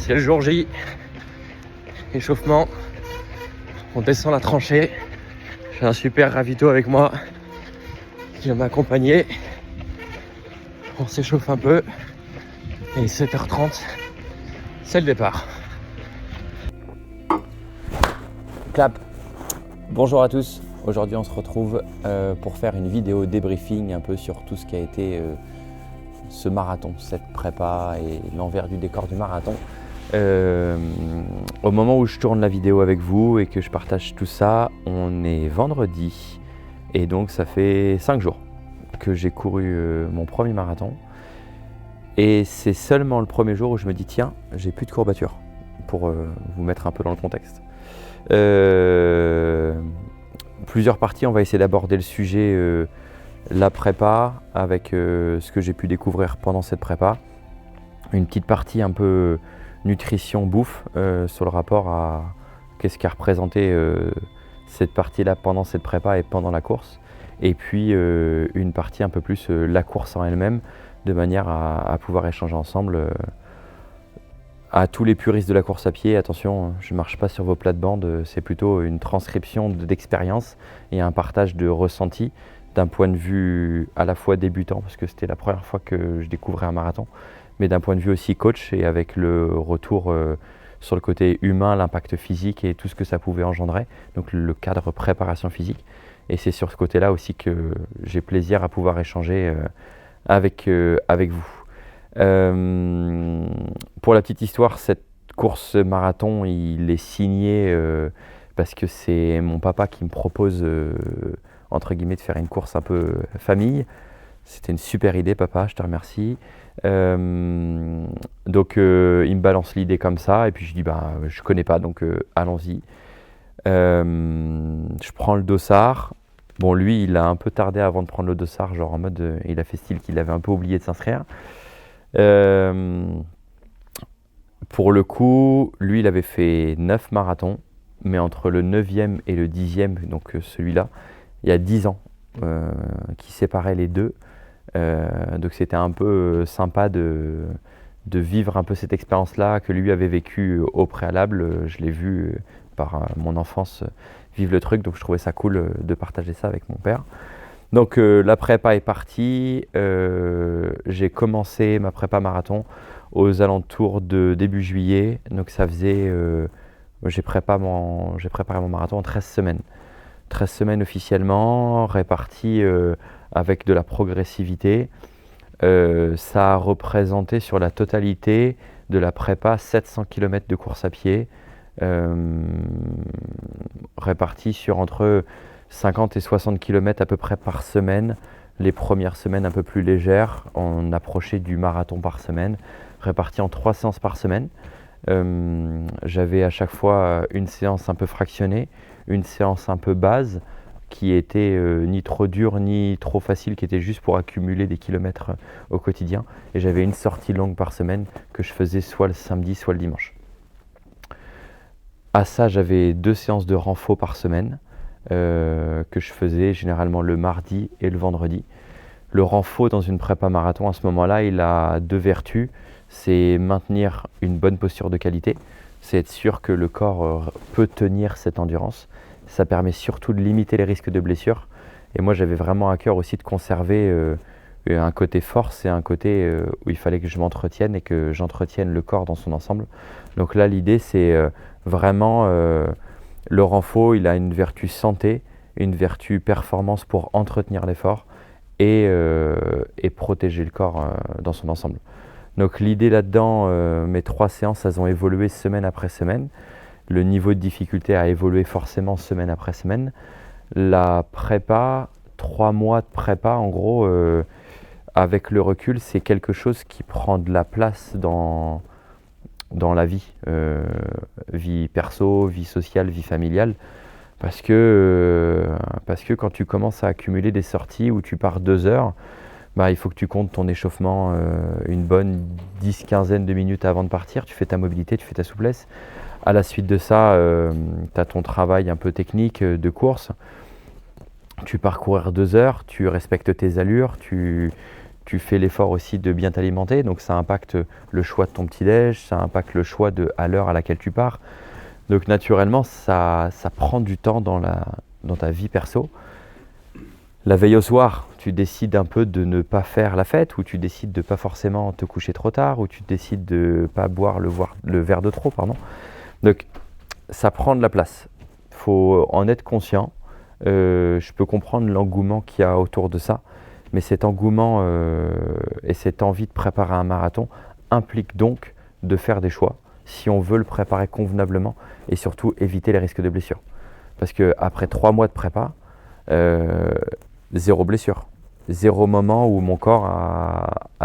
C'est le jour J, échauffement, on descend la tranchée, j'ai un super ravito avec moi qui va m'accompagner, on s'échauffe un peu et 7h30, c'est le départ. Clap. Bonjour à tous, aujourd'hui on se retrouve pour faire une vidéo débriefing un peu sur tout ce qui a été ce marathon, cette prépa et l'envers du décor du marathon. Au moment où je tourne la vidéo avec vous et que je partage tout ça, on est vendredi et donc ça fait 5 jours que j'ai couru mon premier marathon et c'est seulement le premier jour où je me dis tiens, j'ai plus de courbatures pour vous mettre un peu dans le contexte. Plusieurs parties, on va essayer d'aborder le sujet la prépa avec ce que j'ai pu découvrir pendant cette prépa, une petite partie un peu nutrition, bouffe, sur le rapport à qu'est-ce qu'a représenté cette partie-là pendant cette prépa et pendant la course. Et puis une partie un peu plus la course en elle-même, de manière à pouvoir échanger ensemble. À tous les puristes de la course à pied, attention, je ne marche pas sur vos plates-bandes, c'est plutôt une transcription d'expérience et un partage de ressenti d'un point de vue à la fois débutant, parce que c'était la première fois que je découvrais un marathon, mais d'un point de vue aussi coach et avec le retour sur le côté humain, l'impact physique et tout ce que ça pouvait engendrer, donc le cadre préparation physique. Et c'est sur ce côté-là aussi que j'ai plaisir à pouvoir échanger avec vous. Pour la petite histoire, cette course marathon, il est signé parce que c'est mon papa qui me propose, entre guillemets, de faire une course un peu famille. C'était une super idée, papa, je te remercie. Donc il me balance l'idée comme ça et puis je dis je connais pas, donc allons-y. Je prends le dossard. Bon, lui il a un peu tardé avant de prendre le dossard, genre en mode il a fait style qu'il avait un peu oublié de s'inscrire. Pour le coup, lui il avait fait 9 marathons, mais entre le 9e et le 10e, donc celui-là, il y a 10 ans qui séparaient les deux. Donc c'était un peu sympa de vivre un peu cette expérience-là que lui avait vécue au préalable. Je l'ai vu par mon enfance vivre le truc, donc je trouvais ça cool de partager ça avec mon père. Donc la prépa est partie, j'ai commencé ma prépa marathon aux alentours de début juillet, donc ça faisait, j'ai préparé mon marathon en 13 semaines. 13 semaines officiellement, réparties avec de la progressivité. Ça a représenté sur la totalité de la prépa 700 km de course à pied, répartis sur entre 50 et 60 km à peu près par semaine. Les premières semaines un peu plus légères, on approchait du marathon par semaine, répartis en 3 séances par semaine. J'avais à chaque fois une séance un peu fractionnée, une séance un peu base, qui était ni trop dure ni trop facile, qui était juste pour accumuler des kilomètres au quotidien. Et j'avais une sortie longue par semaine que je faisais soit le samedi, soit le dimanche. À ça, j'avais 2 séances de renfo par semaine que je faisais généralement le mardi et le vendredi. Le renfo dans une prépa marathon, à ce moment-là, il a 2 vertus. C'est maintenir une bonne posture de qualité, c'est être sûr que le corps peut tenir cette endurance. Ça permet surtout de limiter les risques de blessures. Et moi, j'avais vraiment à cœur aussi de conserver un côté force et un côté où il fallait que je m'entretienne et que j'entretienne le corps dans son ensemble. Donc là, l'idée, c'est vraiment le renfo, il a une vertu santé, une vertu performance pour entretenir l'effort et protéger le corps dans son ensemble. Donc l'idée là-dedans, mes 3 séances, elles ont évolué semaine après semaine. Le niveau de difficulté a évolué forcément semaine après semaine. La prépa, 3 mois de prépa, en gros, avec le recul, c'est quelque chose qui prend de la place dans la vie. Vie perso, vie sociale, vie familiale. Parce que quand tu commences à accumuler des sorties où tu pars 2 heures, il faut que tu comptes ton échauffement une bonne 10-15 de minutes avant de partir. Tu fais ta mobilité, tu fais ta souplesse. À la suite de ça, tu as ton travail un peu technique de course. Tu pars courir 2 heures, tu respectes tes allures, tu tu fais l'effort aussi de bien t'alimenter, donc ça impacte le choix de ton petit-déj, ça impacte le choix à l'heure à laquelle tu pars. Donc naturellement, ça prend du temps dans ta vie perso. La veille au soir, tu décides un peu de ne pas faire la fête, ou tu décides de ne pas forcément te coucher trop tard, ou tu décides de ne pas boire le verre de trop, pardon. Donc ça prend de la place. Il faut en être conscient. Je peux comprendre l'engouement qu'il y a autour de ça, mais cet engouement et cette envie de préparer un marathon implique donc de faire des choix si on veut le préparer convenablement et surtout éviter les risques de blessure. Parce qu'après 3 mois de prépa, 0 blessure. 0 moment où mon corps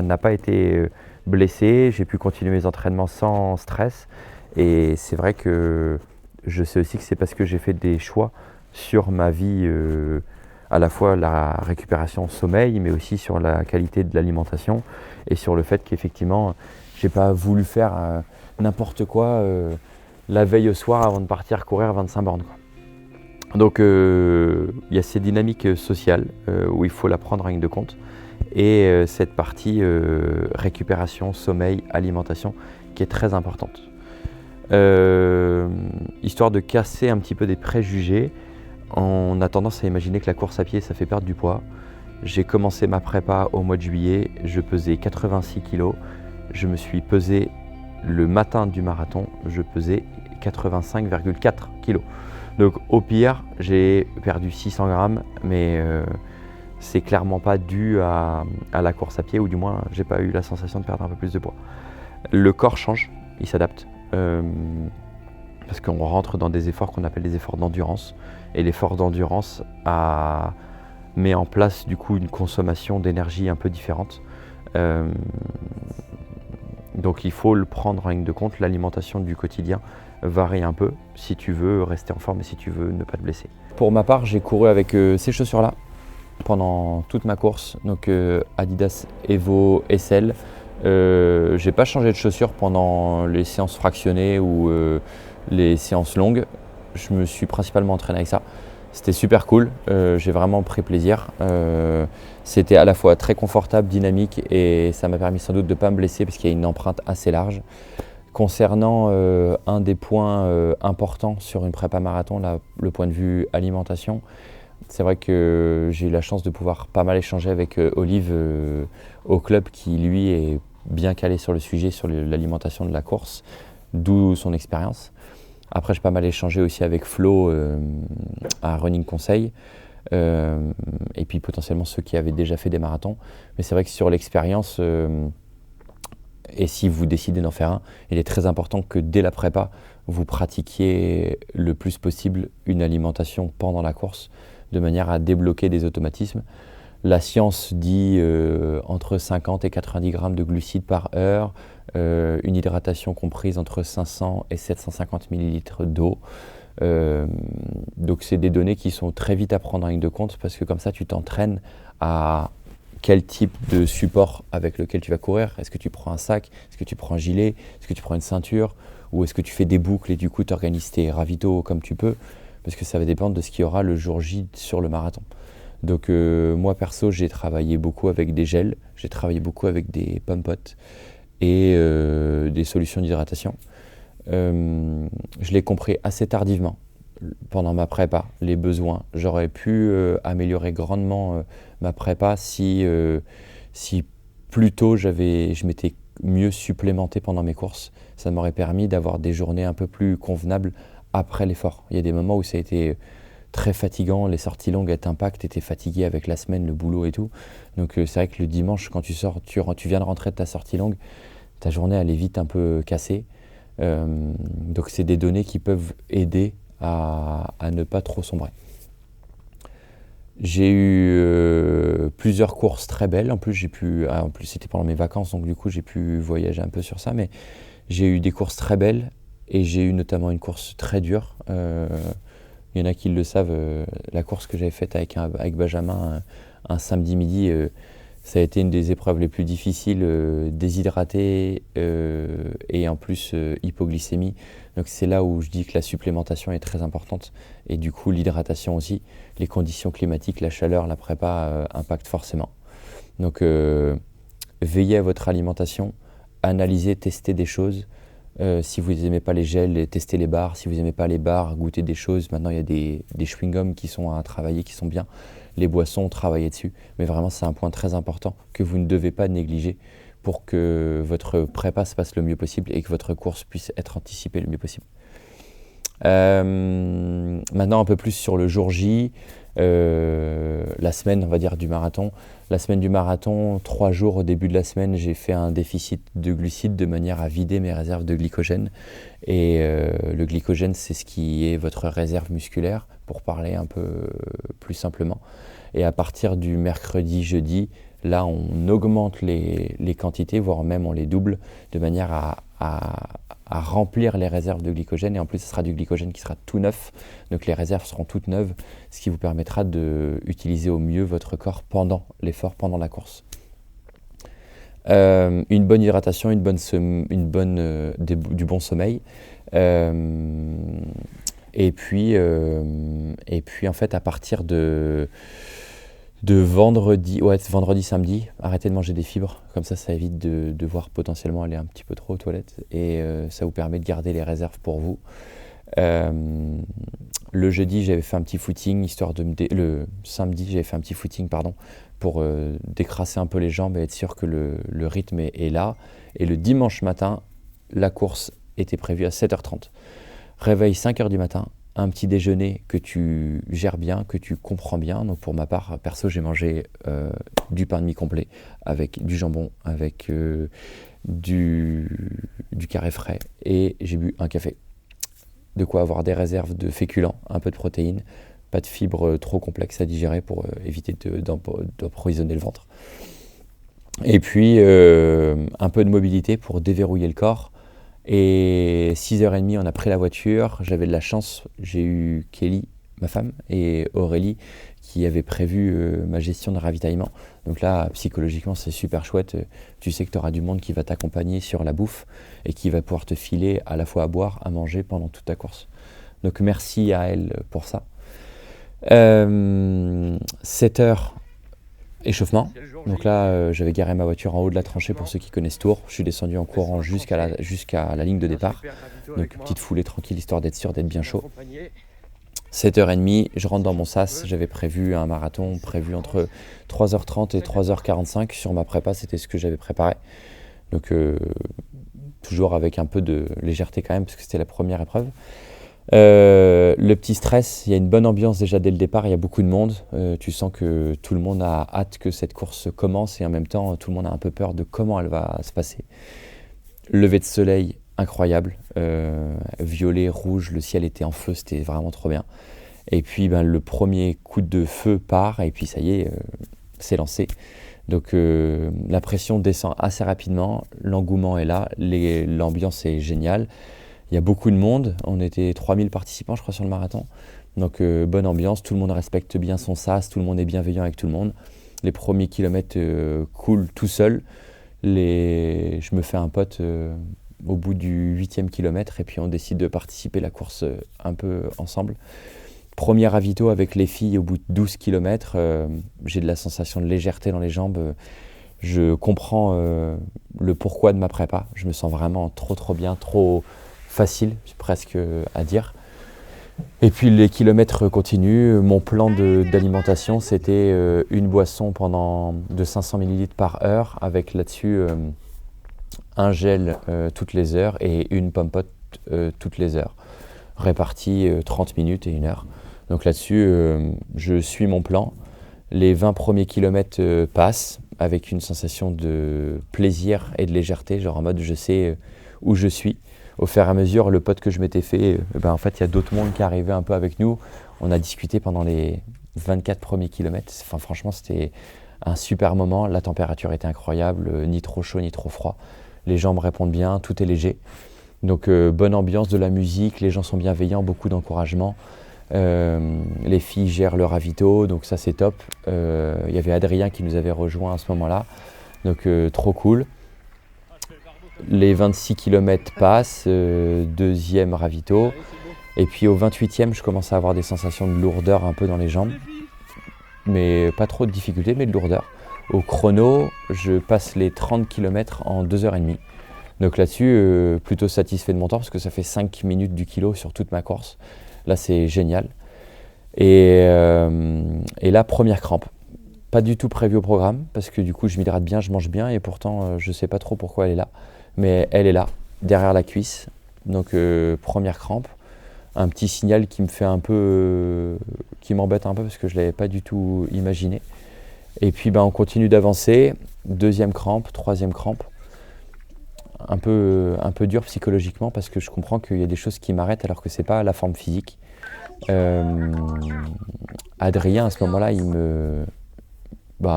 n'a pas été blessé, j'ai pu continuer mes entraînements sans stress. Et c'est vrai que je sais aussi que c'est parce que j'ai fait des choix sur ma vie, à la fois la récupération sommeil, mais aussi sur la qualité de l'alimentation et sur le fait qu'effectivement, j'ai pas voulu faire n'importe quoi la veille au soir avant de partir courir 25 bornes, quoi. Donc il y a ces dynamiques sociales où il faut la prendre en ligne de compte et cette partie récupération, sommeil, alimentation qui est très importante. Histoire de casser un petit peu des préjugés, on a tendance à imaginer que la course à pied ça fait perdre du poids. J'ai commencé ma prépa au mois de juillet, je pesais 86 kg, je me suis pesé le matin du marathon, je pesais 85,4 kg. Donc au pire, j'ai perdu 600 grammes, mais c'est clairement pas dû à la course à pied, ou du moins j'ai pas eu la sensation de perdre un peu plus de poids. Le corps change, il s'adapte, parce qu'on rentre dans des efforts qu'on appelle des efforts d'endurance, et l'effort d'endurance met en place du coup une consommation d'énergie un peu différente. Donc il faut le prendre en ligne de compte, l'alimentation du quotidien varie un peu si tu veux rester en forme et si tu veux ne pas te blesser. Pour ma part, j'ai couru avec ces chaussures-là pendant toute ma course, donc Adidas Evo SL. J'ai pas changé de chaussures pendant les séances fractionnées ou les séances longues. Je me suis principalement entraîné avec ça. C'était super cool, j'ai vraiment pris plaisir. C'était à la fois très confortable, dynamique et ça m'a permis sans doute de ne pas me blesser parce qu'il y a une empreinte assez large. Concernant un des points importants sur une prépa marathon, le point de vue alimentation, c'est vrai que j'ai eu la chance de pouvoir pas mal échanger avec Olive au club qui lui est bien calé sur le sujet, sur l'alimentation de la course, d'où son expérience. Après, j'ai pas mal échangé aussi avec Flo à Running Conseil et puis potentiellement ceux qui avaient déjà fait des marathons. Mais c'est vrai que sur l'expérience, et si vous décidez d'en faire un, il est très important que dès la prépa, vous pratiquiez le plus possible une alimentation pendant la course, de manière à débloquer des automatismes. La science dit entre 50 et 90 grammes de glucides par heure, une hydratation comprise entre 500 et 750 millilitres d'eau. Donc c'est des données qui sont très vite à prendre en ligne de compte parce que comme ça tu t'entraînes à quel type de support avec lequel tu vas courir. Est-ce que tu prends un sac? Est-ce que tu prends un gilet? Est-ce que tu prends une ceinture? Ou est-ce que tu fais des boucles et du coup tu organises tes ravitaux comme tu peux? Parce que ça va dépendre de ce qu'il y aura le jour J sur le marathon. Donc moi perso, j'ai travaillé beaucoup avec des gels, j'ai travaillé beaucoup avec des pump-pots et des solutions d'hydratation. Je l'ai compris assez tardivement pendant ma prépa, les besoins. J'aurais pu améliorer grandement ma prépa si plus tôt je m'étais mieux supplémenté pendant mes courses. Ça m'aurait permis d'avoir des journées un peu plus convenables après l'effort. Il y a des moments où ça a été très fatigant, les sorties longues à impact, tu étais fatigué avec la semaine, le boulot et tout. Donc c'est vrai que le dimanche, quand tu sors, tu viens de rentrer de ta sortie longue, ta journée elle est vite un peu cassée. Donc c'est des données qui peuvent aider à ne pas trop sombrer. J'ai eu plusieurs courses très belles. En plus c'était pendant mes vacances, donc du coup j'ai pu voyager un peu sur ça. Mais j'ai eu des courses très belles et j'ai eu notamment une course très dure. Il y en a qui le savent, la course que j'avais faite avec Benjamin un samedi midi, ça a été une des épreuves les plus difficiles, déshydraté et en plus hypoglycémie. Donc c'est là où je dis que la supplémentation est très importante et du coup l'hydratation aussi. Les conditions climatiques, la chaleur, la prépa impactent forcément. Donc veillez à votre alimentation, analysez, testez des choses. Si vous n'aimez pas les gels, testez les bars. Si vous n'aimez pas les bars, goûtez des choses. Maintenant, il y a des chewing-gums qui sont à travailler, qui sont bien. Les boissons, travaillez dessus. Mais vraiment, c'est un point très important que vous ne devez pas négliger pour que votre prépa se passe le mieux possible et que votre course puisse être anticipée le mieux possible. Maintenant, un peu plus sur le jour J, la semaine, on va dire, du marathon. La semaine du marathon, 3 jours au début de la semaine, j'ai fait un déficit de glucides de manière à vider mes réserves de glycogène. Et le glycogène, c'est ce qui est votre réserve musculaire, pour parler un peu plus simplement. Et à partir du mercredi, jeudi, là, on augmente les quantités, voire même on les double, de manière à remplir les réserves de glycogène. Et en plus, ce sera du glycogène qui sera tout neuf. Donc les réserves seront toutes neuves, ce qui vous permettra d'utiliser au mieux votre corps pendant l'effort, pendant la course. Une bonne hydratation, du bon sommeil. Et puis en fait, à partir de vendredi, samedi, arrêtez de manger des fibres, comme ça évite de devoir potentiellement aller un petit peu trop aux toilettes et ça vous permet de garder les réserves pour vous. Le jeudi, j'avais fait un petit footing, le samedi, j'avais fait un petit footing, pour décrasser un peu les jambes et être sûr que le rythme est là. Et le dimanche matin, la course était prévue à 7h30. Réveil 5h du matin, un petit déjeuner que tu gères bien, que tu comprends bien. Donc pour ma part, perso, j'ai mangé du pain de mie complet avec du jambon, avec du carré frais et j'ai bu un café. De quoi avoir des réserves de féculents, un peu de protéines, pas de fibres trop complexes à digérer pour éviter d'empoisonner le ventre. Et puis un peu de mobilité pour déverrouiller le corps. Et 6h30, on a pris la voiture. J'avais de la chance, j'ai eu Kelly, ma femme, et Aurélie qui avaient prévu ma gestion de ravitaillement. Donc là, psychologiquement, c'est super chouette. Tu sais que tu auras du monde qui va t'accompagner sur la bouffe et qui va pouvoir te filer à la fois à boire, à manger pendant toute ta course. Donc merci à elle pour ça. 7h, échauffement. Donc là, j'avais garé ma voiture en haut de la tranchée pour ceux qui connaissent Tours. Je suis descendu en courant jusqu'à la ligne de départ. Donc petite foulée tranquille, histoire d'être sûr d'être bien chaud. 7h30, je rentre dans mon sas. J'avais prévu un marathon entre 3h30 et 3h45. Sur ma prépa, c'était ce que j'avais préparé. Donc toujours avec un peu de légèreté quand même, parce que c'était la première épreuve. Le petit stress, il y a une bonne ambiance déjà dès le départ, il y a beaucoup de monde, tu sens que tout le monde a hâte que cette course commence et en même temps tout le monde a un peu peur de comment elle va se passer. Lever de soleil incroyable, violet, rouge, le ciel était en feu, c'était vraiment trop bien. Et puis le premier coup de feu part et puis ça y est, c'est lancé. Donc la pression descend assez rapidement, l'engouement est là, l'ambiance est géniale. Il y a beaucoup de monde, on était 3000 participants je crois sur le marathon, donc bonne ambiance, tout le monde respecte bien son sas, tout le monde est bienveillant avec tout le monde. Les premiers kilomètres coulent tout seul, je me fais un pote au bout du 8e kilomètre et puis on décide de participer à la course un peu ensemble. Premier ravito avec les filles au bout de 12 km, j'ai de la sensation de légèreté dans les jambes, je comprends le pourquoi de ma prépa, je me sens vraiment trop bien, trop facile presque à dire. Et puis les kilomètres continuent, mon plan d'alimentation c'était une boisson de 500 ml par heure avec là-dessus un gel toutes les heures et une pomme-pote toutes les heures, répartis 30 minutes et 1 heure. Donc là-dessus, je suis mon plan. Les 20 premiers kilomètres passent avec une sensation de plaisir et de légèreté, genre en mode je sais où je suis. Au fur et à mesure, le pote que je m'étais fait, en fait, il y a d'autres mondes qui arrivaient un peu avec nous. On a discuté pendant les 24 premiers kilomètres. Enfin, franchement, c'était un super moment. La température était incroyable, ni trop chaud, ni trop froid. Les gens me répondent bien, tout est léger. Donc, bonne ambiance, de la musique, les gens sont bienveillants, beaucoup d'encouragement. Les filles gèrent le ravito, donc ça c'est top. Il y avait Adrien qui nous avait rejoint à ce moment-là, donc trop cool. Les 26 km passent, deuxième ravito, et puis au 28e je commence à avoir des sensations de lourdeur un peu dans les jambes, mais pas trop de difficulté, mais de lourdeur. Au chrono, je passe les 30 km en 2h30. Donc là-dessus, plutôt satisfait de mon temps parce que ça fait 5 minutes du kilo sur toute ma course. Là, c'est génial. Et là, première crampe. Pas du tout prévu au programme parce que du coup, je m'hydrate bien, je mange bien et pourtant, je ne sais pas trop pourquoi elle est là. Mais elle est là, derrière la cuisse. Donc, première crampe. Un petit signal qui me fait un peu, qui m'embête un peu parce que je ne l'avais pas du tout imaginé. Et puis on continue d'avancer, deuxième crampe, troisième crampe. Un peu dur psychologiquement parce que je comprends qu'il y a des choses qui m'arrêtent alors que c'est pas la forme physique. Adrien à ce moment-là,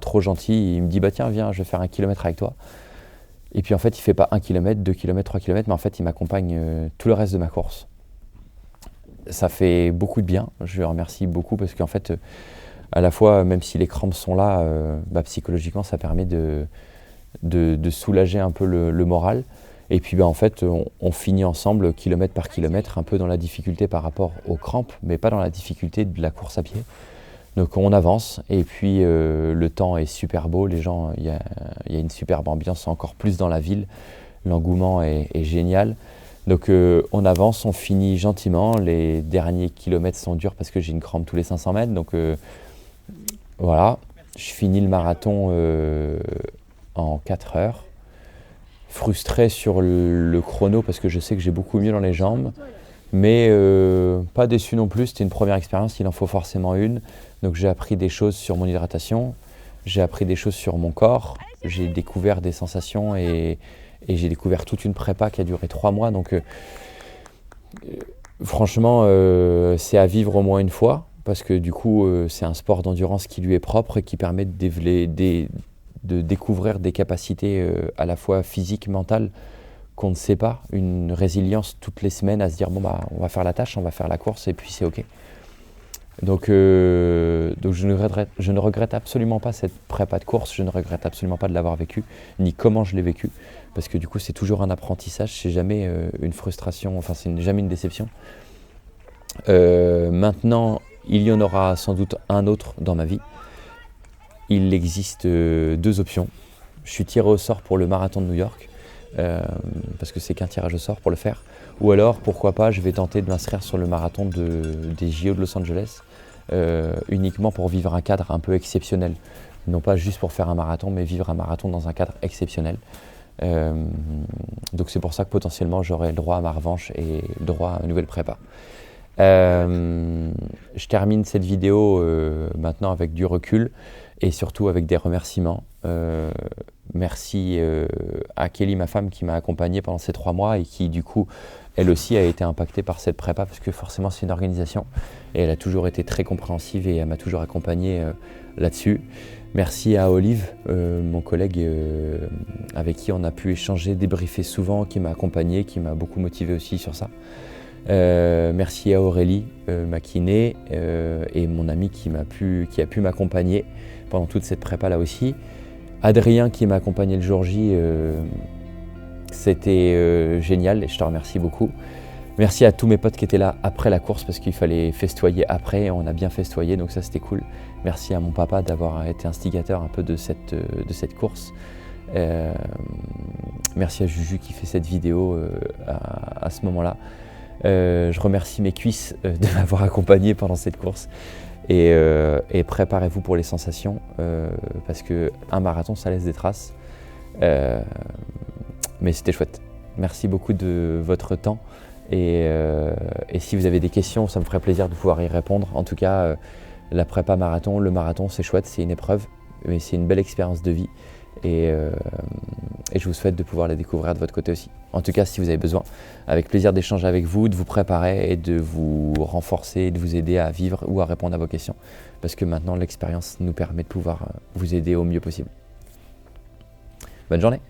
trop gentil, il me dit tiens viens, je vais faire 1 kilomètre avec toi. Et puis en fait il fait pas 1 kilomètre, 2 kilomètres, 3 kilomètres, mais en fait il m'accompagne tout le reste de ma course. Ça fait beaucoup de bien, je le remercie beaucoup parce qu'en fait à la fois même si les crampes sont là, psychologiquement ça permet de soulager un peu le moral. Et puis en fait on finit ensemble kilomètre par kilomètre un peu dans la difficulté par rapport aux crampes, mais pas dans la difficulté de la course à pied. Donc on avance et puis le temps est super beau, les gens, il y a une superbe ambiance encore plus dans la ville, l'engouement est génial. Donc on avance, on finit gentiment, les derniers kilomètres sont durs parce que j'ai une crampe tous les 500 mètres. Donc voilà, je finis le marathon en 4 heures. Frustré sur le chrono parce que je sais que j'ai beaucoup mieux dans les jambes. Mais pas déçu non plus, c'était une première expérience, il en faut forcément une. Donc j'ai appris des choses sur mon hydratation, j'ai appris des choses sur mon corps, j'ai découvert des sensations et j'ai découvert toute une prépa qui a duré 3 mois. Donc franchement, c'est à vivre au moins une fois parce que du coup, c'est un sport d'endurance qui lui est propre et qui permet de découvrir des capacités à la fois physiques, mentales, qu'on ne sait pas, une résilience toutes les semaines à se dire on va faire la tâche, on va faire la course et puis c'est ok. Donc je ne regrette absolument pas cette prépa de course, je ne regrette absolument pas de l'avoir vécu, ni comment je l'ai vécu, parce que du coup c'est toujours un apprentissage, c'est jamais une frustration, enfin c'est jamais une déception. Maintenant, il y en aura sans doute un autre dans ma vie. Il existe 2 options. Je suis tiré au sort pour le marathon de New York. Parce que c'est qu'un tirage au sort pour le faire. Ou alors, pourquoi pas, je vais tenter de m'inscrire sur le marathon des JO de Los Angeles, uniquement pour vivre un cadre un peu exceptionnel. Non pas juste pour faire un marathon, mais vivre un marathon dans un cadre exceptionnel. Donc c'est pour ça que potentiellement j'aurai le droit à ma revanche et le droit à une nouvelle prépa. Je termine cette vidéo maintenant avec du recul et surtout avec des remerciements. Merci à Kelly, ma femme, qui m'a accompagné pendant ces 3 mois et qui, du coup, elle aussi a été impactée par cette prépa parce que forcément, c'est une organisation et elle a toujours été très compréhensive et elle m'a toujours accompagné là-dessus. Merci à Olive, mon collègue avec qui on a pu échanger, débriefer souvent, qui m'a accompagné, qui m'a beaucoup motivé aussi sur ça. Merci à Aurélie, ma kiné, et mon ami qui a pu m'accompagner pendant toute cette prépa là aussi. Adrien qui m'a accompagné le jour J, c'était génial et je te remercie beaucoup. Merci à tous mes potes qui étaient là après la course parce qu'il fallait festoyer après et on a bien festoyé donc ça c'était cool. Merci à mon papa d'avoir été instigateur un peu de cette course. Merci à Juju qui fait cette vidéo à ce moment-là. Je remercie mes cuisses de m'avoir accompagné pendant cette course et préparez-vous pour les sensations parce qu'un marathon ça laisse des traces mais c'était chouette. Merci beaucoup de votre temps et si vous avez des questions ça me ferait plaisir de pouvoir y répondre. En tout cas la prépa marathon, le marathon c'est chouette, c'est une épreuve mais c'est une belle expérience de vie et je vous souhaite de pouvoir la découvrir de votre côté aussi. En tout cas, si vous avez besoin, avec plaisir d'échanger avec vous, de vous préparer et de vous renforcer, de vous aider à vivre ou à répondre à vos questions. Parce que maintenant, l'expérience nous permet de pouvoir vous aider au mieux possible. Bonne journée!